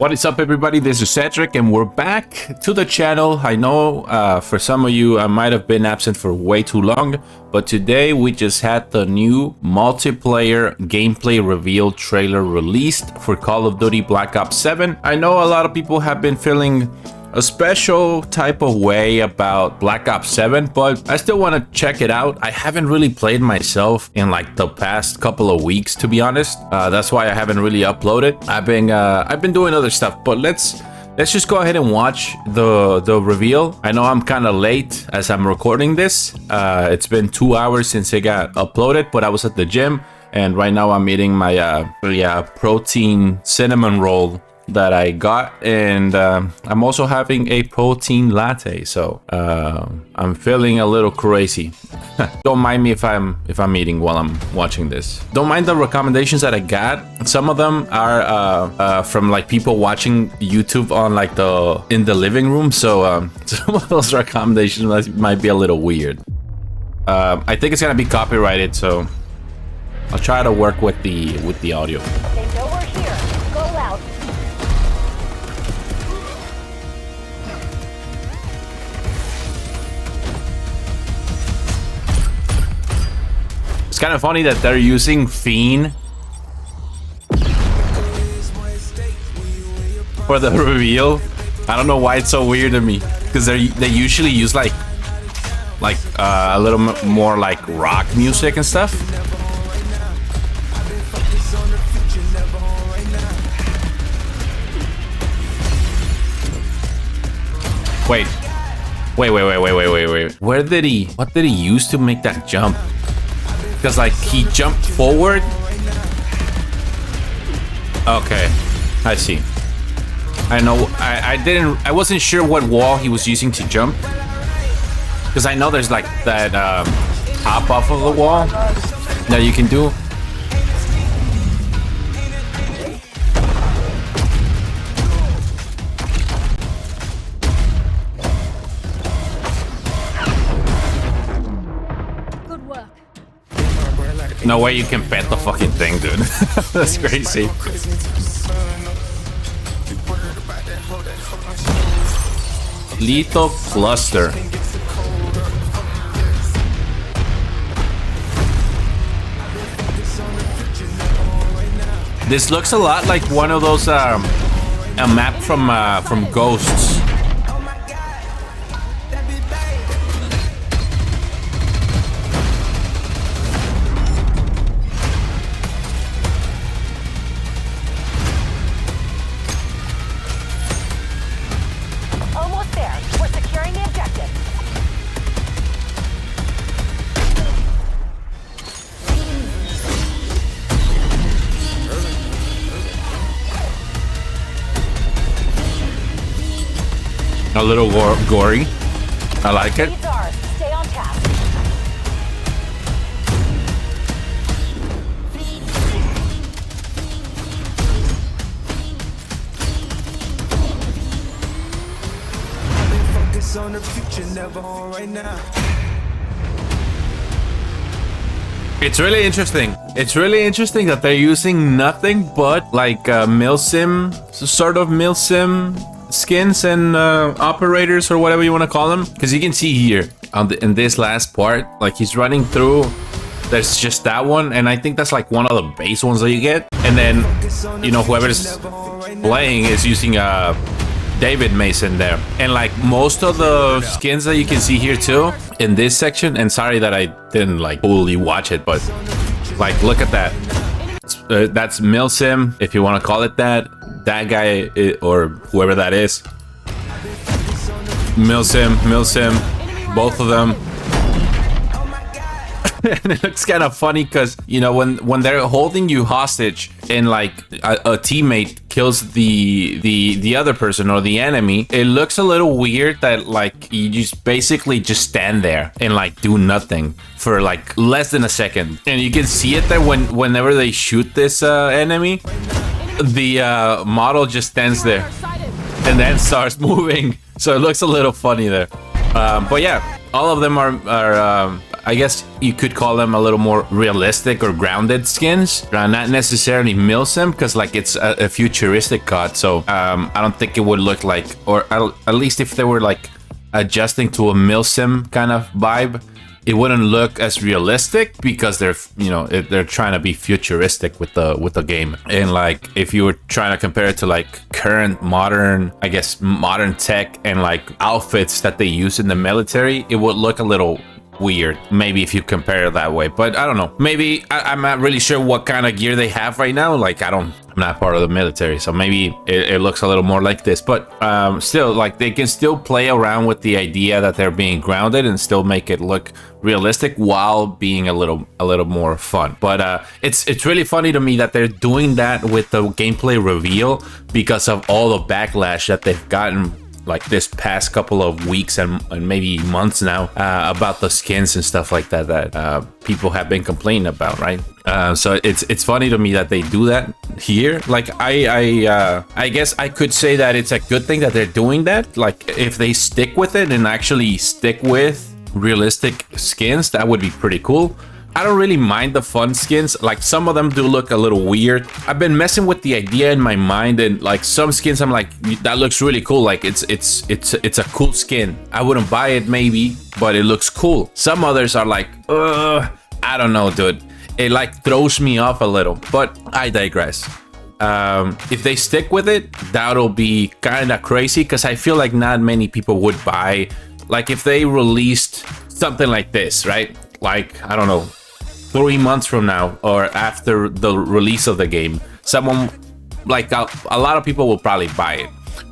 What is up, everybody? This is Cedric and we're back to the channel. I know for some of you I might have been absent for way too long, but today we just had the new multiplayer gameplay reveal trailer released for Call of Duty Black Ops 7. I know a lot of people have been feeling a special type of way about Black Ops 7, but I still want to check it out. I haven't really played myself in like the past couple of weeks, to be honest. That's why I haven't really uploaded. I've been doing other stuff, but let's just go ahead and watch the reveal. I know I'm kind of late as I'm recording this. It's been 2 hours since it got uploaded, but I was at the gym and right now I'm eating my protein cinnamon roll that I got, and I'm also having a protein latte, so I'm feeling a little crazy. Don't mind me if I'm eating while I'm watching this. Don't mind the recommendations that I got. Some of them are from like people watching YouTube on like in the living room, so some of those recommendations might be a little weird. I think it's gonna be copyrighted, so I'll try to work with the audio. They know we're here. Go out. It's kind of funny that they're using Fiend for the reveal. I don't know why it's so weird to me, because they usually use like a little more like rock music and stuff. Wait. What did he use to make that jump? Because like he jumped forward. Okay, I see. I know. I wasn't sure what wall he was using to jump, because I know there's like that hop off of the wall that you can do. No way you can pet the fucking thing, dude. That's crazy. Lethal cluster. This looks a lot like one of those a map from Ghosts. A little gory. I like it. Stay on task. Focus on the future, never on right now. It's really interesting. It's really interesting that they're using nothing but like milsim, sort of milsim skins and operators or whatever you want to call them, because you can see here in this last part, like he's running through, there's just that one, and I think that's like one of the base ones that you get, and then you know whoever's playing is using David Mason there, and like most of the skins that you can see here too in this section, and sorry that I didn't like fully watch it, but like look at that. That's milsim, if you want to call it that. That guy or whoever that is, milsim, both of them. And it looks kind of funny because, you know, when they're holding you hostage and like a teammate kills the other person or the enemy, it looks a little weird that like you just basically just stand there and like do nothing for like less than a second, and you can see it there whenever they shoot this enemy, the model just stands there and then starts moving, so it looks a little funny there. But yeah, all of them are I guess you could call them a little more realistic or grounded skins, not necessarily milsim, because like it's a futuristic COD. So I don't think it would look like, or at least if they were like adjusting to a milsim kind of vibe, it wouldn't look as realistic because they're, you know, they're trying to be futuristic with the game. And like if you were trying to compare it to like current modern, I guess modern tech and like outfits that they use in the military, it would look a little weird maybe if you compare it that way. But I don't know, maybe I'm not really sure what kind of gear they have right now. Like I'm not part of the military, so maybe it looks a little more like this. But still, like they can still play around with the idea that they're being grounded and still make it look realistic while being a little more fun. But it's really funny to me that they're doing that with the gameplay reveal because of all the backlash that they've gotten like this past couple of weeks and maybe months now about the skins and stuff like that that people have been complaining about, right? So it's funny to me that they do that here. Like I guess I could say that it's a good thing that they're doing that. Like if they stick with it and actually stick with realistic skins, that would be pretty cool. I don't really mind the fun skins. Like some of them do look a little weird. I've been messing with the idea in my mind, and like some skins I'm like, that looks really cool. Like it's a cool skin. I wouldn't buy it maybe, but it looks cool. Some others are like, I don't know, dude. It like throws me off a little, but I digress. If they stick with it, that'll be kind of crazy because I feel like not many people would buy. Like if they released something like this, right? Like, I don't know, 3 months from now or after the release of the game, someone like a lot of people will probably buy it.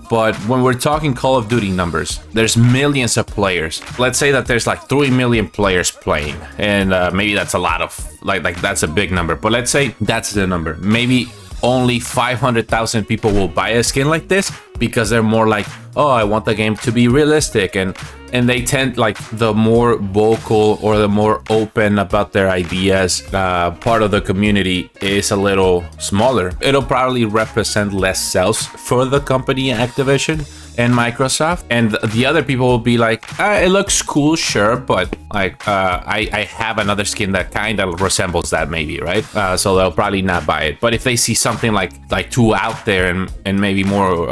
But when we're talking Call of Duty numbers, there's millions of players. Let's say that there's like 3 million players playing, and maybe that's a lot of like that's a big number, but let's say that's the number. Maybe only 500,000 people will buy a skin like this because they're more like, oh, I want the game to be realistic, and they tend, like, the more vocal or the more open about their ideas part of the community is a little smaller. It'll probably represent less sales for the company Activision and Microsoft, and the other people will be like, it looks cool, sure, but like I have another skin that kind of resembles that maybe, right? So they'll probably not buy it. But if they see something like too out there and maybe more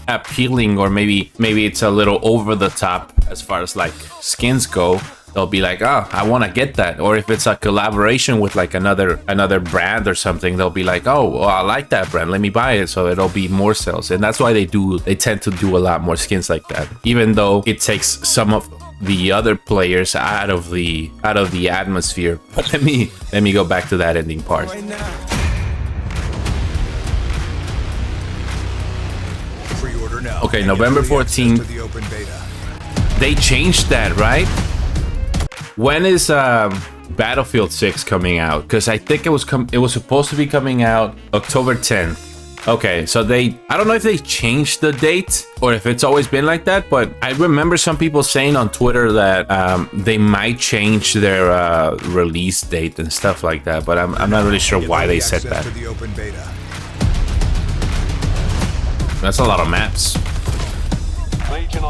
appealing, or maybe it's a little over the top as far as like skins go, they'll be like, oh, I want to get that. Or if it's a collaboration with like another brand or something, they'll be like, oh, well, I like that brand, let me buy it. So it'll be more sales. And that's why they tend to do a lot more skins like that, even though it takes some of the other players out of the atmosphere. But let me go back to that ending part. Right now. Pre-order now. Okay, And November get early access 14th. to the open beta. They changed that, right? When is Battlefield 6 coming out? Because I think it was supposed to be coming out October 10th. Okay, so I don't know if they changed the date or if it's always been like that, but I remember some people saying on Twitter that they might change their release date and stuff like that, but I'm not really sure Get why early they said access that. to the open beta. That's a lot of maps,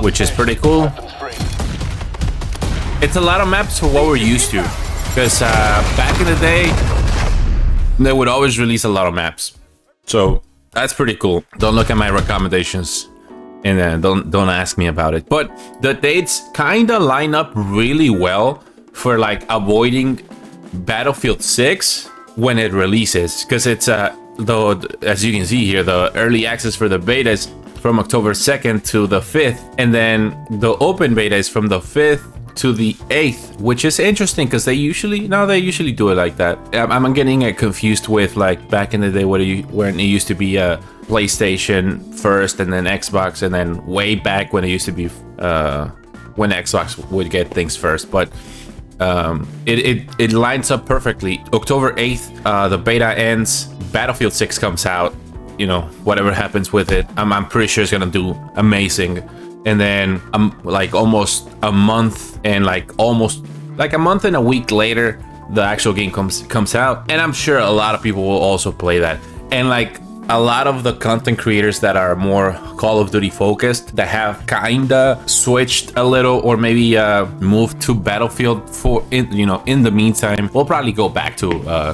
which is pretty cool. It's a lot of maps for what we're used to, because back in the day, they would always release a lot of maps. So that's pretty cool. Don't look at my recommendations, and then don't ask me about it. But the dates kind of line up really well for like avoiding Battlefield 6 when it releases, because it's though, as you can see here, the early access for the beta is from October 2nd to the 5th, and then the open beta is from the 5th to the 8th, which is interesting because they usually do it like that. I'm getting it confused with like back in the day when it used to be a PlayStation first and then Xbox, and then way back when it used to be when Xbox would get things first. But it lines up perfectly. October 8th, the beta ends, Battlefield 6 comes out. You know, whatever happens with it, I'm pretty sure it's gonna do amazing. And then like almost a month and a month and a week later, the actual game comes out, and I'm sure a lot of people will also play that. And like a lot of the content creators that are more Call of Duty focused, that have kinda switched a little, or maybe moved to Battlefield in the meantime, will probably go back to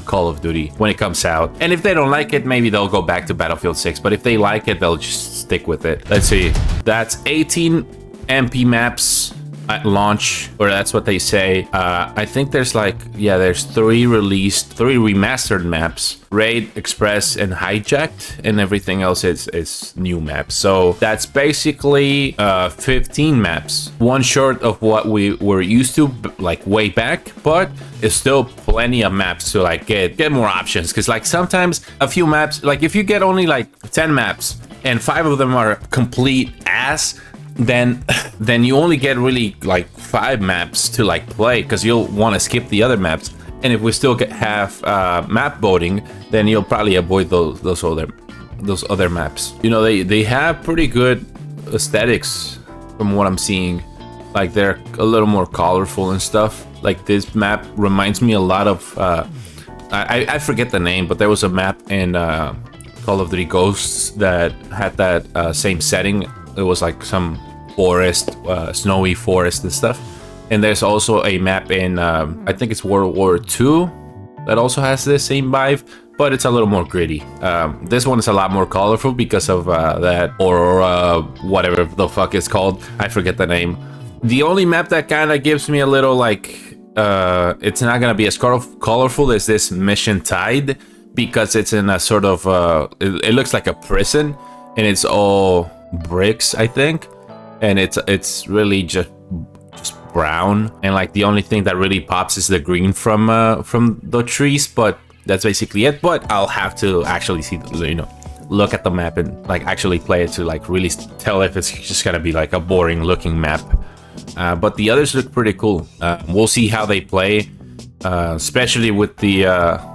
Call of Duty when it comes out. And if they don't like it, maybe they'll go back to Battlefield 6. But if they like it, they'll just stick with it. Let's see. That's 18 MP maps at launch, or that's what they say. I think there's like, yeah, there's 3 remastered maps: Raid, Express, and Hijacked, and everything else is new maps. So that's basically 15 maps, one short of what we were used to like way back, but it's still plenty of maps to like get more options. Because like sometimes a few maps, like if you get only like 10 maps and 5 of them are complete ass, then you only get really like 5 maps to like play, because you'll want to skip the other maps. And if we still have map voting, then you'll probably avoid those other maps. You know, they have pretty good aesthetics from what I'm seeing. Like they're a little more colorful and stuff. Like this map reminds me a lot of I forget the name, but there was a map in Call of Duty Ghosts that had that same setting. It was like some forest, snowy forest and stuff. And there's also a map in, I think it's World War II, that also has the same vibe, but it's a little more gritty. This one is a lot more colorful because of that Aurora, whatever the fuck it's called. I forget the name. The only map that kind of gives me a little like, it's not gonna be as colorful as this Mission Tide, because it's in a sort of, it looks like a prison, and it's all bricks, I think, and it's really just brown, and like the only thing that really pops is the green from the trees, but that's basically it. But I'll have to actually see, look at the map and like actually play it to like really tell if it's just gonna be like a boring looking map. But the others look pretty cool. We'll see how they play, especially with the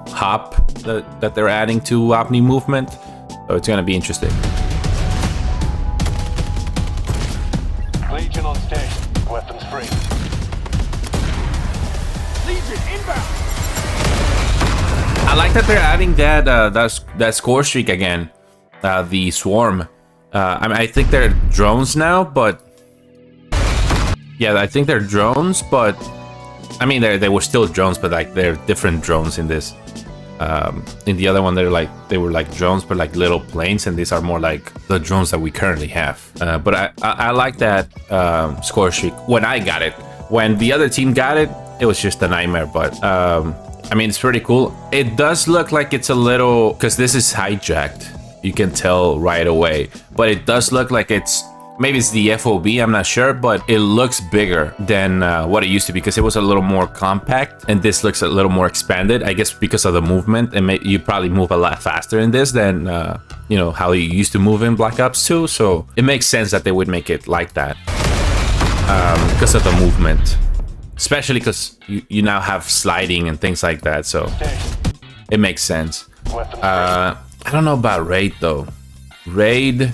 hop that they're adding to Omni movement, so it's gonna be interesting. Legion on station. Weapons free. Legion inbound. I like that they're adding that score streak again. The swarm. I mean, I think they're drones now, but yeah, I think they're drones. But I mean, they were still drones, but like they're different drones in this. In the other one, they were like drones, but like little planes, and these are more like the drones that we currently have. But I like that score streak when I got it. When the other team got it, it was just a nightmare. But I mean, it's pretty cool. It does look like it's a little, because this is hijacked. You can tell right away, but it does look like maybe it's the FOB, I'm not sure, but it looks bigger than what it used to be, because it was a little more compact, and this looks a little more expanded, I guess because of the movement, and you probably move a lot faster in this than how you used to move in Black Ops 2, so it makes sense that they would make it like that because of the movement, especially because you now have sliding and things like that, so it makes sense. I don't know about Raid though. Raid,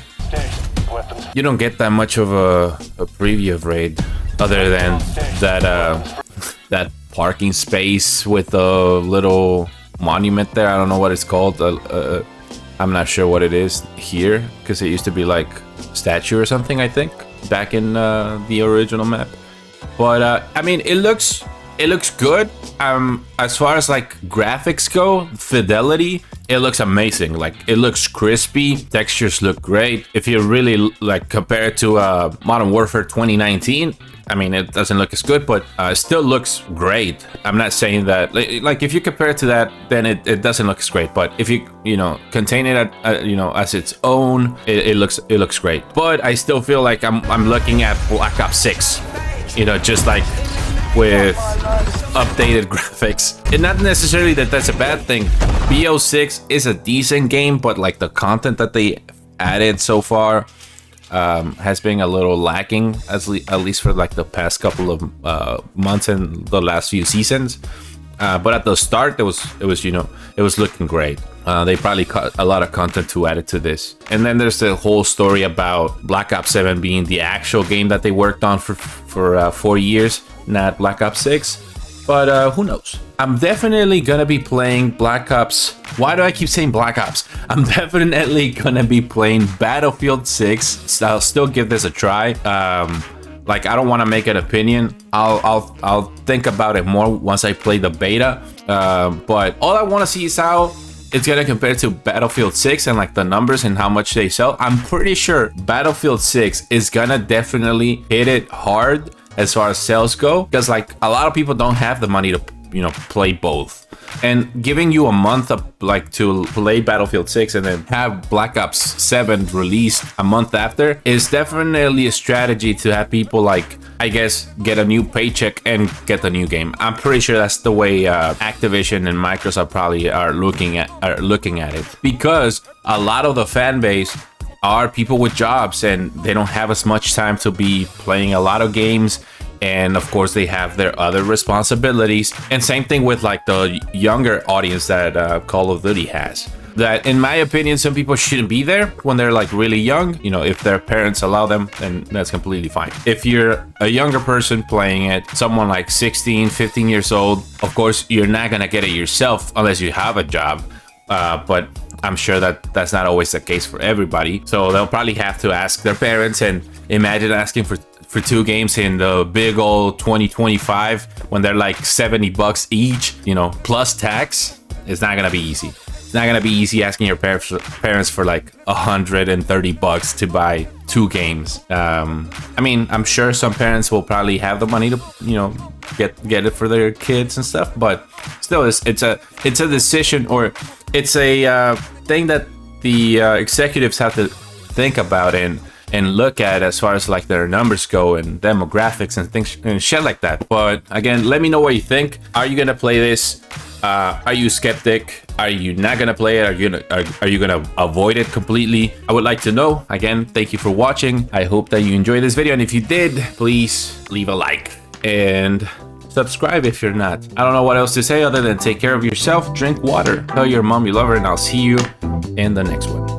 you don't get that much of a preview of Raid, other than that parking space with a little monument there. I don't know what it's called. I'm not sure what it is here, because it used to be like statue or something, I think, back in the original map. But I mean, it looks good. As far as like graphics go, fidelity, it looks amazing. Like it looks crispy, textures look great. If you really like compare it to Modern Warfare 2019, I mean, it doesn't look as good, but it still looks great. I'm not saying that like if you compare it to that, then it doesn't look as great. But if you contain it as its own, it looks great. But I still feel like I'm looking at Black Ops 6, just like with updated graphics. And not necessarily that that's a bad thing. BO6 is a decent game, but like the content that they added so far has been a little lacking, at least for like the past couple of months and the last few seasons. But at the start, it was looking great. They probably cut a lot of content to add it to this. And then there's the whole story about Black Ops 7 being the actual game that they worked on for 4 years, not Black Ops 6. But who knows? I'm definitely gonna be playing Black Ops. Why do I keep saying Black Ops? I'm definitely gonna be playing Battlefield 6. So I'll still give this a try. Like, I don't want to make an opinion. I'll think about it more once I play the beta. But all I want to see is how it's gonna compare to Battlefield 6 and like the numbers and how much they sell. I'm pretty sure Battlefield 6 is gonna definitely hit it hard as far as sales go, because like a lot of people don't have the money to, you know, play both. And giving you a month of like to play Battlefield 6 and then have Black Ops 7 released a month after is definitely a strategy to have people, like, I guess, get a new paycheck and get the new game. I'm pretty sure that's the way Activision and Microsoft probably are looking at it, because a lot of the fan base are people with jobs and they don't have as much time to be playing a lot of games. And of course they have their other responsibilities, and same thing with like the younger audience that Call of Duty has. That, in my opinion, some people shouldn't be there when they're like really young. You know, if their parents allow them, then that's completely fine. If you're a younger person playing it, someone like 16, 15 years old, of course you're not gonna get it yourself unless you have a job. But I'm sure that that's not always the case for everybody. So they'll probably have to ask their parents, and imagine asking for 2 games in the big old 2025 when they're like $70 each, you know, plus tax. It's not gonna be easy. It's not gonna be easy asking your parents for like $130 to buy 2 games. I mean, I'm sure some parents will probably have the money to, you know, get it for their kids and stuff, but still, it's a decision, or it's a thing that the executives have to think about and look at as far as like their numbers go and demographics and things and shit like that. But again, let me know what you think. Are you gonna play this? Are you skeptic? Are you not gonna play it? Are you gonna avoid it completely? I would like to know. Again, thank you for watching. I hope that you enjoyed this video, and if you did, please leave a like and subscribe if you're not. I don't know what else to say other than take care of yourself, drink water, tell your mom you love her, and I'll see you in the next one.